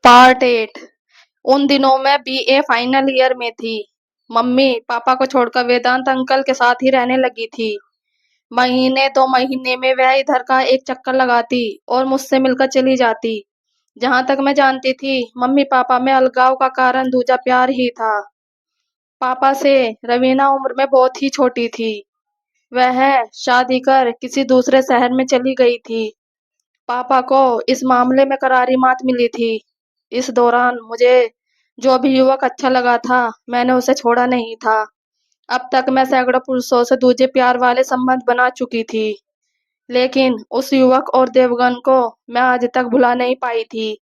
Part 8। उन दिनों मैं बीए फाइनल ईयर में थी। मम्मी पापा को छोड़कर वेदांत अंकल के साथ ही रहने लगी थी। महीने 2 महीने में वह इधर का एक चक्कर लगाती और मुझसे मिलकर चली जाती। जहां तक मैं जानती थी, मम्मी पापा में अलगाव का कारण दूजा प्यार ही था। पापा से रवीना उम्र में बहुत ही छोटी थी। वह शादी कर किसी दूसरे शहर में चली गई थी। पापा को इस मामले में करारी मात मिली थी। इस दौरान मुझे जो भी युवक अच्छा लगा था, मैंने उसे छोड़ा नहीं था। अब तक मैं सैकड़ों पुरुषों से दूजे प्यार वाले संबंध बना चुकी थी, लेकिन उस युवक और देवगन को मैं आज तक भुला नहीं पाई थी।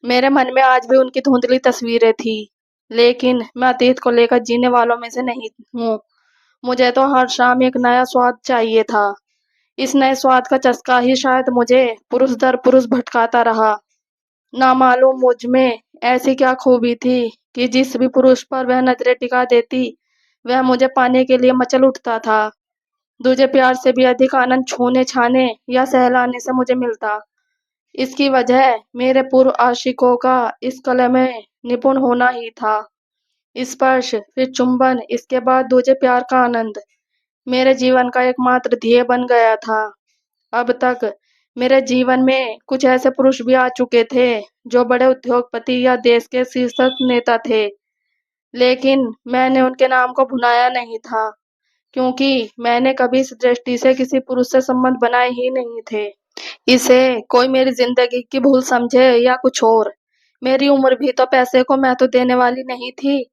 मेरे मन में आज भी उनकी धुंधली तस्वीरें थी, लेकिन मैं अतीत को लेकर जीने वालों में से नहीं हूँ। मुझे तो हर शाम एक नया स्वाद चाहिए था। इस नए स्वाद का चस्का ही शायद मुझे पुरुष दर पुरुष भटकाता रहा। ना मालूम मुझ में ऐसी क्या खूबी थी कि जिस भी पुरुष पर वह नजरें टिका देती, वह मुझे पाने के लिए मचल उठता था। दूजे प्यार से भी अधिक आनंद छूने छाने या सहलाने से मुझे मिलता। इसकी वजह मेरे पूर्व आशिकों का इस कला में निपुण होना ही था। स्पर्श, फिर चुंबन, इसके बाद दूजे प्यार का आनंद मेरे जीवन का एकमात्र ध्येय बन गया था। अब तक मेरे जीवन में कुछ ऐसे पुरुष भी आ चुके थे जो बड़े उद्योगपति या देश के शीर्ष नेता थे, लेकिन मैंने उनके नाम को भुनाया नहीं था, क्योंकि मैंने कभी इस दृष्टि से किसी पुरुष से संबंध बनाए ही नहीं थे। इसे कोई मेरी जिंदगी की भूल समझे या कुछ और, मेरी उम्र भी तो पैसे को महत्व देने वाली नहीं थी।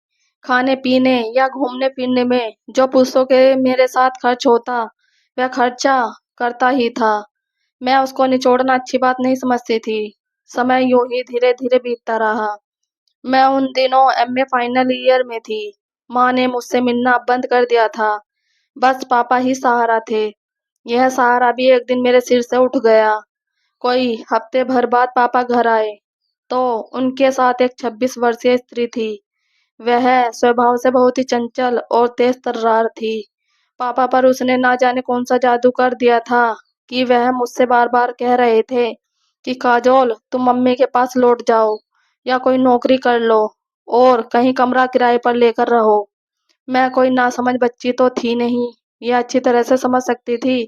खाने पीने या घूमने फिरने में जो पुरुषों के मेरे साथ खर्च होता, वह खर्चा करता ही था। मैं उसको निचोड़ना अच्छी बात नहीं समझती थी। समय यूं ही धीरे धीरे बीतता रहा। मैं उन दिनों एमए फाइनल ईयर में थी। माँ ने मुझसे मिलना बंद कर दिया था। बस पापा ही सहारा थे। यह सहारा भी एक दिन मेरे सिर से उठ गया। कोई हफ्ते भर बाद पापा घर आए, तो उनके साथ एक 26 वर्षीय स्त्री थी। वह स्वभाव से बहुत ही चंचल और तेज तर्रार थी। पापा पर उसने ना जाने कौन सा जादू कर दिया था कि वह मुझसे बार बार कह रहे थे कि काजोल, तुम मम्मी के पास लौट जाओ या कोई नौकरी कर लो और कहीं कमरा किराए पर लेकर रहो। मैं कोई नासमझ बच्ची तो थी नहीं, यह अच्छी तरह से समझ सकती थी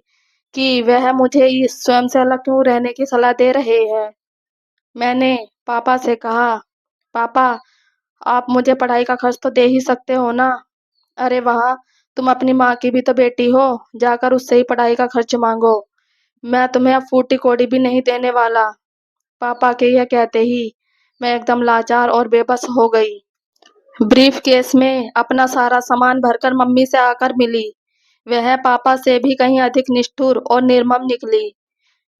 कि वह मुझे इस स्वयं से अलग क्यों रहने की सलाह दे रहे हैं। मैंने पापा से कहा, पापा, आप मुझे पढ़ाई का खर्च तो दे ही सकते हो ना। अरे वाह, तुम अपनी माँ की भी तो बेटी हो, जाकर उससे ही पढ़ाई का खर्च मांगो। मैं तुम्हें अब फूटी कौड़ी भी नहीं देने वाला। पापा के यह कहते ही मैं एकदम लाचार और बेबस हो गई। ब्रीफ केस में अपना सारा सामान भरकर मम्मी से आकर मिली। वह पापा से भी कहीं अधिक निष्ठुर और निर्मम निकली।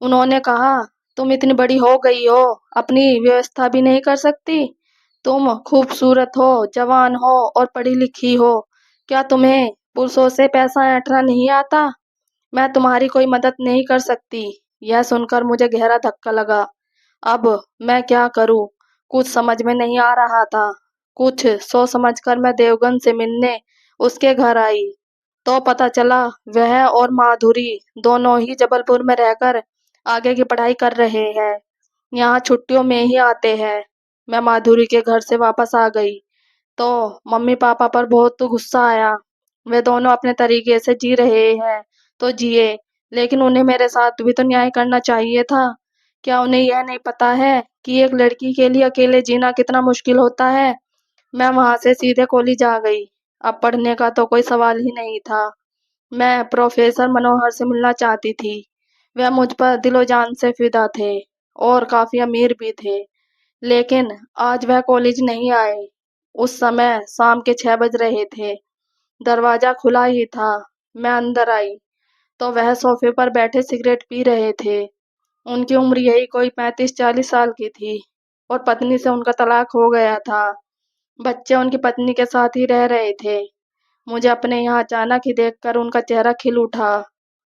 उन्होंने कहा, तुम इतनी बड़ी हो गई हो, अपनी व्यवस्था भी नहीं कर सकती। तुम खूबसूरत हो, जवान हो और पढ़ी लिखी हो। क्या तुम्हें पुरुषों से पैसा ऐंठना नहीं आता? मैं तुम्हारी कोई मदद नहीं कर सकती। यह सुनकर मुझे गहरा धक्का लगा। अब मैं क्या करूं? कुछ समझ में नहीं आ रहा था। कुछ सोच समझकर मैं देवगन से मिलने उसके घर आई, तो पता चला वह और माधुरी दोनों ही जबलपुर में रहकर आगे की पढ़ाई कर रहे हैं। यहाँ छुट्टियों में ही आते हैं। मैं माधुरी के घर से वापस आ गई तो मम्मी पापा पर बहुत गुस्सा आया। वे दोनों अपने तरीके से जी रहे हैं तो जिए, लेकिन उन्हें मेरे साथ भी तो न्याय करना चाहिए था। क्या उन्हें यह नहीं पता है कि एक लड़की के लिए अकेले जीना कितना मुश्किल होता है? मैं वहां से सीधे कॉलेज आ गई। अब पढ़ने का तो कोई सवाल ही नहीं था। मैं प्रोफेसर मनोहर से मिलना चाहती थी। वह मुझ पर दिलो जान से फिदा थे और काफी अमीर भी थे, लेकिन आज वह कॉलेज नहीं आए। उस समय शाम के 6 बज रहे थे। दरवाजा खुला ही था। मैं अंदर आई तो वह सोफे पर बैठे सिगरेट पी रहे थे। उनकी उम्र यही कोई 35-40 साल की थी और पत्नी से उनका तलाक हो गया था। बच्चे उनकी पत्नी के साथ ही रह रहे थे। मुझे अपने यहाँ अचानक ही देखकर उनका चेहरा खिल उठा।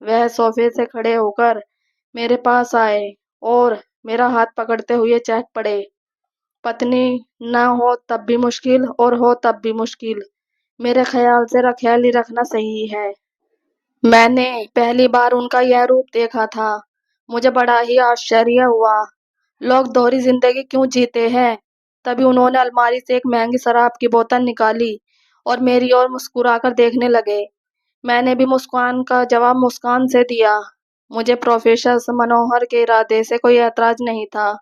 वह सोफे से खड़े होकर मेरे पास आए और मेरा हाथ पकड़ते हुए चेख पड़े। पत्नी न हो तब भी मुश्किल और हो तब भी मुश्किल। मेरे ख्याल से रखैली रखना सही है। मैंने पहली बार उनका यह रूप देखा था। मुझे बड़ा ही आश्चर्य हुआ। लोग दोहरी जिंदगी क्यों जीते हैं। तभी उन्होंने अलमारी से एक महंगी शराब की बोतल निकाली और मेरी ओर मुस्कुराकर देखने लगे। मैंने भी मुस्कान का जवाब मुस्कान से दिया। मुझे प्रोफेसर मनोहर के इरादे से कोई ऐतराज नहीं था।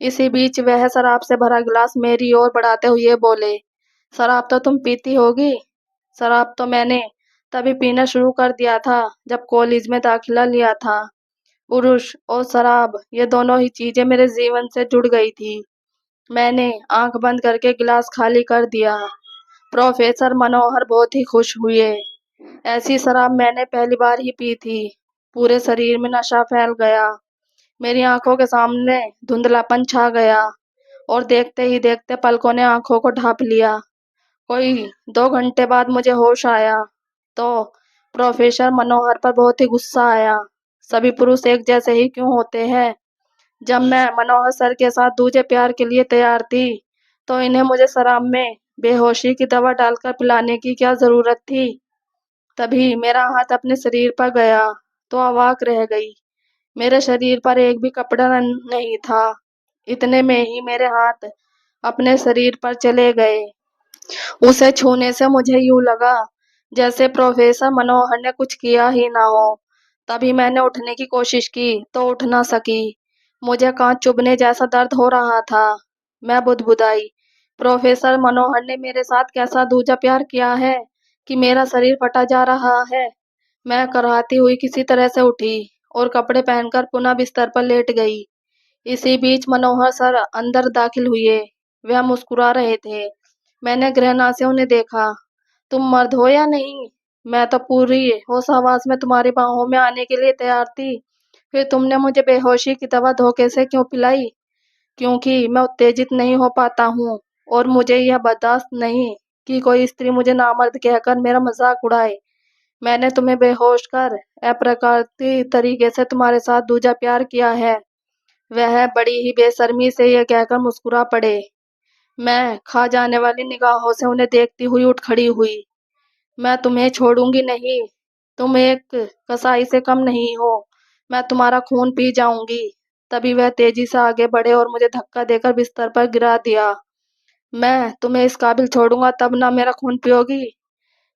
इसी बीच वह शराब से भरा गिलास मेरी ओर बढ़ाते हुए बोले, शराब तो तुम पीती होगी। शराब तो मैंने तभी पीना शुरू कर दिया था जब कॉलेज में दाखिला लिया था। पुरुष और शराब ये दोनों ही चीजें मेरे जीवन से जुड़ गई थी। मैंने आंख बंद करके गिलास खाली कर दिया। प्रोफेसर मनोहर बहुत ही खुश हुए। ऐसी शराब मैंने पहली बार ही पी थी। पूरे शरीर में नशा फैल गया। मेरी आंखों के सामने धुंधलापन छा गया और देखते ही देखते पलकों ने आंखों को ढांप लिया। कोई 2 घंटे बाद मुझे होश आया तो प्रोफेसर मनोहर पर बहुत ही गुस्सा आया। सभी पुरुष एक जैसे ही क्यों होते हैं। जब मैं मनोहर सर के साथ दूजे प्यार के लिए तैयार थी तो इन्हें मुझे शराब में बेहोशी की दवा डालकर पिलाने की क्या जरूरत थी। तभी मेरा हाथ अपने शरीर पर गया तो अवाक रह गई। मेरे शरीर पर एक भी कपड़ा नहीं था। इतने में ही मेरे हाथ अपने शरीर पर चले गए। उसे छूने से मुझे यूं लगा जैसे प्रोफेसर मनोहर ने कुछ किया ही ना हो। तभी मैंने उठने की कोशिश की तो उठ ना सकी। मुझे कांच चुभने जैसा दर्द हो रहा था। मैं बुदबुदाई, प्रोफेसर मनोहर ने मेरे साथ कैसा दूजा प्यार किया है कि मेरा शरीर फटा जा रहा है। मैं कराहती हुई किसी तरह से उठी और कपड़े पहनकर पुनः बिस्तर पर लेट गई। इसी बीच मनोहर सर अंदर दाखिल हुए। वह मुस्कुरा रहे थे। मैंने गहना से उन्हें देखा। तुम मर्द हो या नहीं। मैं तो पूरी होश हवास में तुम्हारी बाहों में आने के लिए तैयार थी। फिर तुमने मुझे बेहोशी की दवा धोखे से क्यों पिलाई। क्योंकि मैं उत्तेजित नहीं हो पाता हूँ और मुझे यह बर्दाश्त नहीं कि कोई स्त्री मुझे नामर्द कहकर मेरा मजाक उड़ाए। मैंने तुम्हें बेहोश कर अप्रकृति तरीके से तुम्हारे साथ दूजा प्यार किया है। वह बड़ी ही बेशर्मी से यह कहकर मुस्कुरा पड़े। मैं खा जाने वाली निगाहों से उन्हें देखती हुई उठ खड़ी हुई। मैं तुम्हें छोड़ूंगी नहीं। तुम एक कसाई से कम नहीं हो। मैं तुम्हारा खून पी जाऊंगी। तभी वह तेजी से आगे बढ़े और मुझे धक्का देकर बिस्तर पर गिरा दिया। मैं तुम्हें इस काबिल छोड़ूंगा तब ना मेरा खून पियोगी।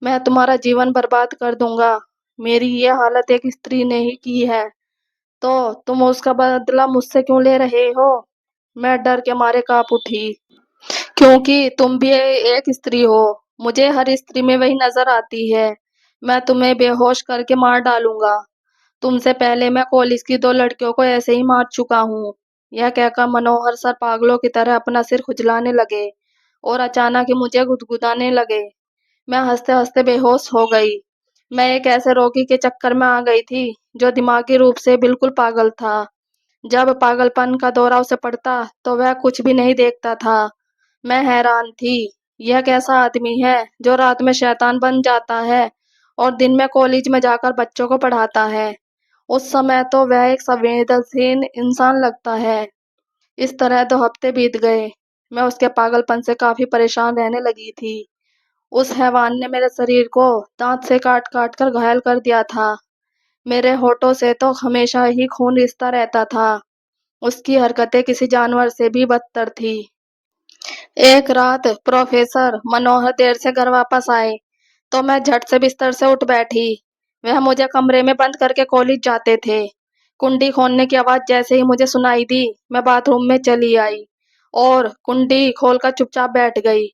मैं तुम्हारा जीवन बर्बाद कर दूंगा। मेरी ये हालत एक स्त्री ने ही की है तो तुम उसका बदला मुझसे क्यों ले रहे हो। मैं डर के मारे कांप उठी। क्योंकि तुम भी एक स्त्री हो। मुझे हर स्त्री में वही नजर आती है। मैं तुम्हें बेहोश करके मार डालूंगा। तुमसे पहले मैं कॉलेज की 2 लड़कियों को ऐसे ही मार चुका हूँ। यह कहकर मनोहर सर पागलों की तरह अपना सिर खुजलाने लगे और अचानक ही मुझे गुदगुदाने लगे। मैं हंसते हंसते बेहोश हो गई। मैं एक ऐसे रोगी के चक्कर में आ गई थी जो दिमागी रूप से बिल्कुल पागल था। जब पागलपन का दौरा उसे पड़ता तो वह कुछ भी नहीं देखता था। मैं हैरान थी। यह कैसा आदमी है जो रात में शैतान बन जाता है और दिन में कॉलेज में जाकर बच्चों को पढ़ाता है। उस समय तो वह एक संवेदनशील इंसान लगता है। इस तरह 2 हफ्ते बीत गए। मैं उसके पागलपन से काफी परेशान रहने लगी थी। उस हैवान ने मेरे शरीर को दांत से काट काट कर घायल कर दिया था। मेरे होठों से तो हमेशा ही खून रिसता रहता था। उसकी हरकतें किसी जानवर से भी बदतर थी। एक रात प्रोफेसर मनोहर देर से घर वापस आए तो मैं झट से बिस्तर से उठ बैठी। वह मुझे कमरे में बंद करके कॉलेज जाते थे। कुंडी खोलने की आवाज जैसे ही मुझे सुनाई दी मैं बाथरूम में चली आई और कुंडी खोलकर चुपचाप बैठ गई।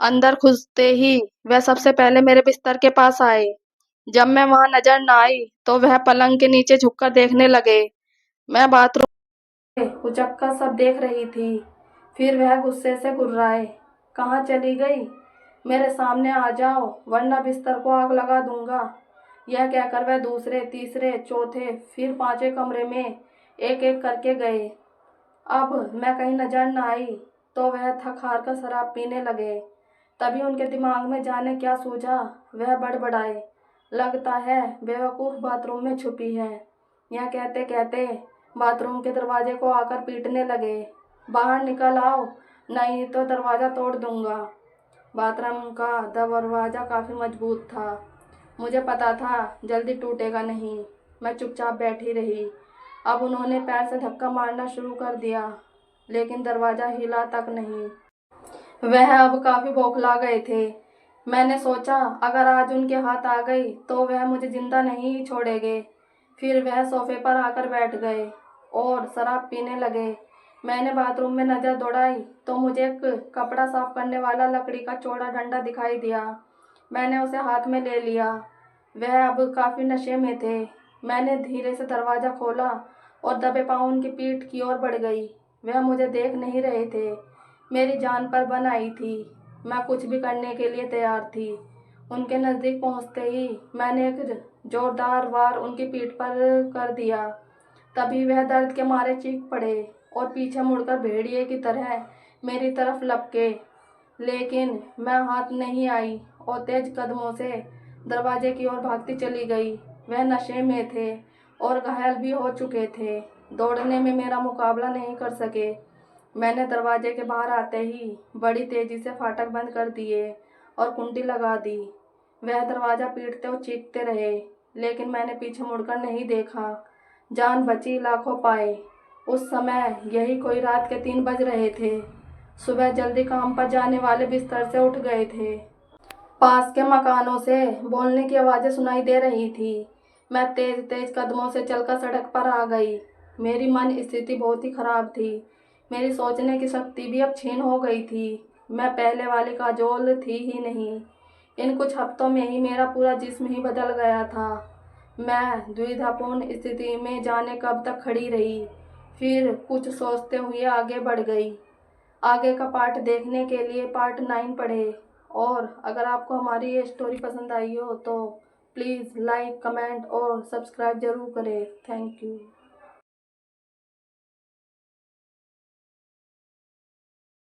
अंदर घुसते ही वह सबसे पहले मेरे बिस्तर के पास आए। जब मैं वहां नजर न आई तो वह पलंग के नीचे झुककर देखने लगे। मैं बाथरूम उचक्कर सब देख रही थी। फिर वह गुस्से से गुर्राए, कहाँ चली गई। मेरे सामने आ जाओ वरना बिस्तर को आग लगा दूंगा। यह कहकर वह दूसरे तीसरे चौथे फिर 5वें कमरे में एक एक करके गए। अब मैं कहीं नजर न आई तो वह थक हार कर शराब पीने लगे। तभी उनके दिमाग में जाने क्या सूझा, वह बड़बड़ाए, लगता है बेवकूफ बाथरूम में छुपी है। यह कहते कहते बाथरूम के दरवाजे को आकर पीटने लगे, बाहर निकल आओ नहीं तो दरवाज़ा तोड़ दूंगा। बाथरूम का दरवाज़ा काफ़ी मजबूत था। मुझे पता था जल्दी टूटेगा नहीं। मैं चुपचाप बैठी रही। अब उन्होंने पैर से धक्का मारना शुरू कर दिया, लेकिन दरवाज़ा हिला तक नहीं। वह अब काफ़ी बौखला गए थे। मैंने सोचा अगर आज उनके हाथ आ गई तो वह मुझे जिंदा नहीं छोड़ेंगे। फिर वह सोफे पर आकर बैठ गए और शराब पीने लगे। मैंने बाथरूम में नज़र दौड़ाई तो मुझे एक कपड़ा साफ करने वाला लकड़ी का चौड़ा डंडा दिखाई दिया। मैंने उसे हाथ में ले लिया। वह अब काफ़ी नशे में थे। मैंने धीरे से दरवाज़ा खोला और दबे पाँव उनकी पीठ की ओर बढ़ गई। वह मुझे देख नहीं रहे थे। मेरी जान पर बन आई थी। मैं कुछ भी करने के लिए तैयार थी। उनके नज़दीक पहुंचते ही मैंने एक जोरदार वार उनकी पीठ पर कर दिया। तभी वह दर्द के मारे चीख पड़े और पीछे मुड़कर भेड़िए की तरह मेरी तरफ लपके, लेकिन मैं हाथ नहीं आई और तेज कदमों से दरवाजे की ओर भागती चली गई। वह नशे में थे और घायल भी हो चुके थे। दौड़ने में मेरा मुकाबला नहीं कर सके। मैंने दरवाजे के बाहर आते ही बड़ी तेजी से फाटक बंद कर दिए और कुंडी लगा दी। वह दरवाज़ा पीटते और चीखते रहे, लेकिन मैंने पीछे मुड़कर नहीं देखा। जान बची लाखों पाए। उस समय यही कोई रात के 3 बज रहे थे। सुबह जल्दी काम पर जाने वाले बिस्तर से उठ गए थे। पास के मकानों से बोलने की आवाज़ें सुनाई दे रही थी। मैं तेज तेज कदमों से चलकर सड़क पर आ गई। मेरी मन स्थिति बहुत ही खराब थी। मेरी सोचने की शक्ति भी अब क्षीण हो गई थी। मैं पहले वाली काजोल थी ही नहीं। इन कुछ हफ्तों में ही मेरा पूरा जिस्म ही बदल गया था। मैं द्विधापूर्ण स्थिति में जाने कब तक खड़ी रही, फिर कुछ सोचते हुए आगे बढ़ गई। आगे का पार्ट देखने के लिए पार्ट 9 पढ़ें। और अगर आपको हमारी ये स्टोरी पसंद आई हो तो प्लीज़ लाइक, कमेंट और सब्सक्राइब ज़रूर करें। Thank you.